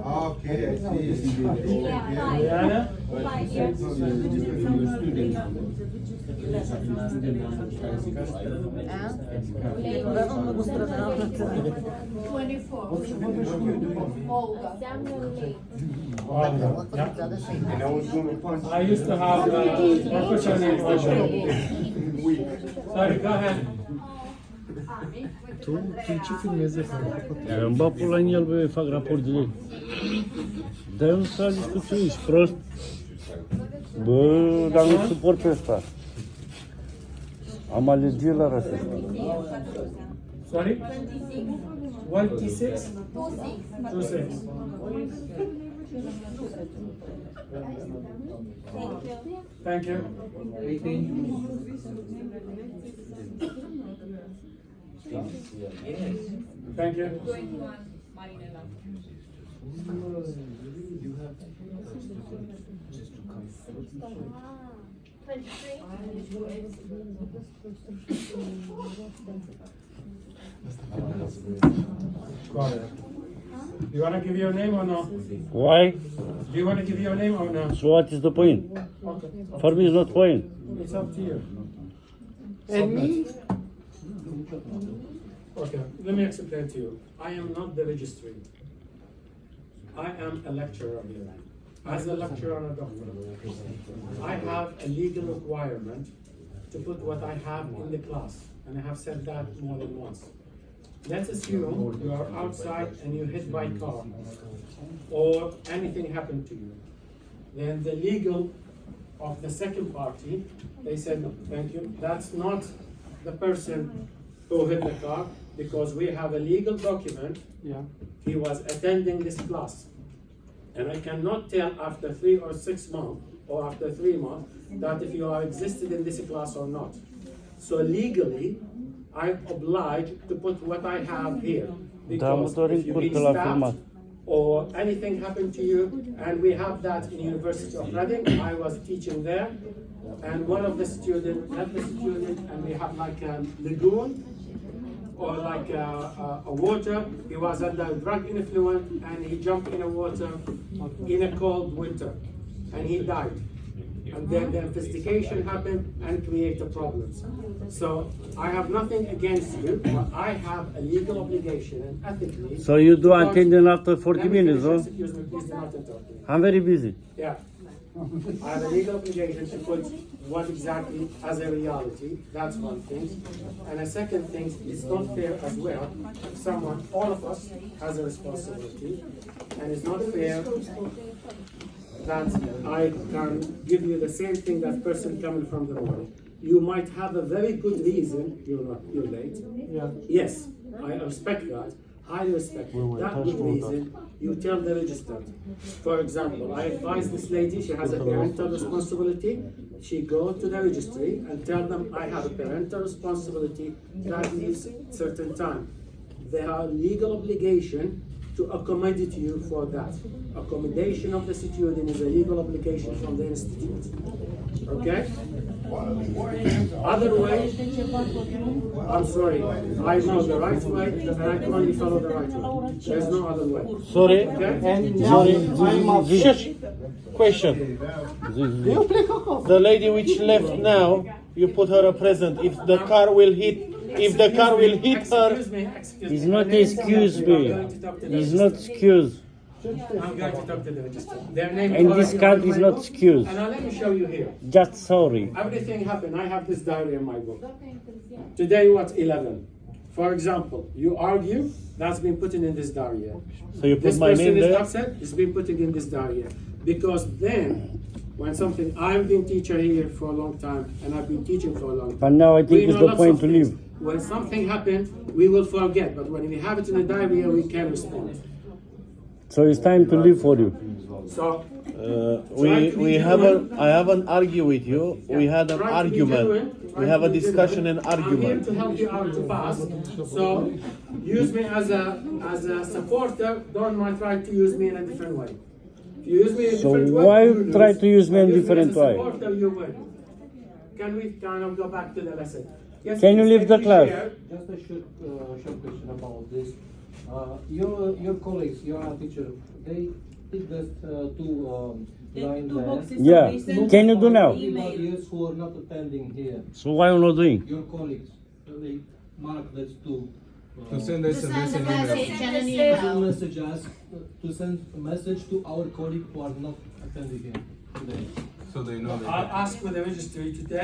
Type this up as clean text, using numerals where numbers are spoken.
Okay, I see. Yeah, 5 years. Ben onunla bu sırada anlatırım. 24. Olga. And I was doing a punch. I used to have, what's your name? Sorry, go ahead. Ja, ba pula în el bă, fac raport direct. Dar eu nu s-a discuție, ești prost. Bă, dar nu suport pe ăsta. Am alergie la rasă. Sorry? 26? 26. Thank you. Thank you. 21. Marinella. You want to give your name or no? Why? Do you want to give your name or no? So what is the point? Okay. For me it's not point. It's up to you. And me? Okay, let me explain to you. I am not the registry. I am a lecturer here. As a lecturer and a doctor, I have a legal requirement to put what I have in the class, and I have said that more than once. Let's assume you are outside and you're hit by a car, or anything happened to you. Then the legal of the second party, they said, no, thank you, that's not the person who hit the car, because we have a legal document. Yeah. He was attending this class. And I cannot tell after 3 or 6 months, or after 3 months, that if you are existed in this class or not. So legally, I'm obliged to put what I have here. Because if you get stabbed or anything happened to you, and we have that in University of Reading, I was teaching there, and one of the students met the student, and we have like a lagoon, or like a water. He was under drug influence and he jumped in the water in a cold winter and he died. And then the investigation happened and created problems. So I have nothing against you, but I have a legal obligation and ethically. So you do attending after 40 minutes, huh? Excuse me, please do not interrupt me. I'm very busy. Yeah. I have a legal obligation to put what exactly as a reality. That's one thing. And a second thing, it's not fair as well. Someone, all of us, has a responsibility. And it's not fair that I can give you the same thing that person coming from the world. You might have a very good reason you're late. Yeah. Yes, I respect that. I respect that good reason. You tell the registrant. For example, I advise this lady, she has a parental responsibility. She go to the registry and tell them, I have a parental responsibility that leaves certain time. There are legal obligation to accommodate you for that. Accommodation of the student is a legal obligation from the institute. Okay? Other way, I'm sorry, I know the right way and I can only follow the right way. There's no other way. Sorry. Okay? And now I'm a Shush. Question. You play coco. The lady which left now, you put her a present. If the car will hit her, Excuse me. it's not excuse me. It's not excuse. I'm going to talk to the register. Their name And this card is not excuse. And now let me show you here. Just sorry. Everything happened. I have this diary in my book. Today, what's 11? For example, you argue, that's been put in this diary. So you put This my person name is there? upset, it's been put in this diary. Because then, when something, I've been teacher here for a long time, and I've been teaching for a long time. But now I We think it's know the lots point of to things. leave. When something happens, we will forget. But when we have it in a diary, we can respond. So it's time to leave for you. So, I haven't argued with you. We had an try to be argument. genuine, We try have to a be discussion and genuine. I'm here argument. to help you out to pass. So use me as a supporter. Don't mind try to use me in a different way. If you use me in a So different way, why you you lose. try to use me in Use different as a way? supporter, you win. Can we kind of go back to the lesson? Yes, Can you please, leave the class? share? Just a short question about this. Your colleagues, your teacher, they did this to line Two there. boxes. Yeah. They send Can you do now? Everybody else who are not attending here, So why you not doing? your colleagues, they mark that To send SMS and email. Message and an to email. message us, to send a message to our colleagues who are not attending here today. So they know they I'll ask for the registry today.